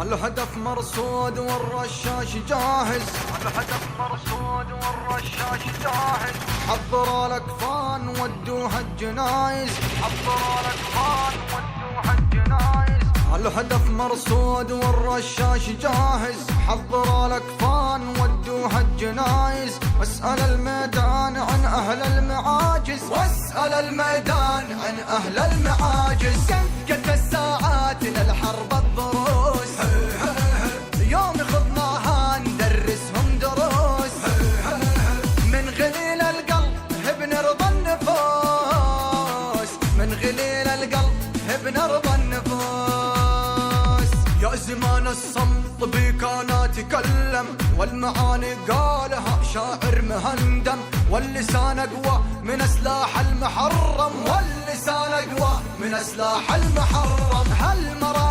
الهدف مرصود والرشاش جاهز، الهدف مرصود والرشاش جاهز. حضروا الاكفان ودوها الجنايز، حضروا الاكفان ودوها الجنايز. الهدف مرصود والرشاش جاهز، حضروا الاكفان ودوها الجنايز. واسأل الميدان عن اهل المعاجز، واسأل الميدان عن اهل المعاجز. دقت الساعات للحرب الضروس، يوم خضناها ندرسهم دروس. من غليل القلب بنرضى النفوس، من غليل القلب بنرضى النفوس. يا زمان الصمت بي كان يتكلم، والمعاني قالها شاعر مهندم. واللسان اقوى من سلاح المحرم، واللسان اقوى من سلاح المحرم. هالمرا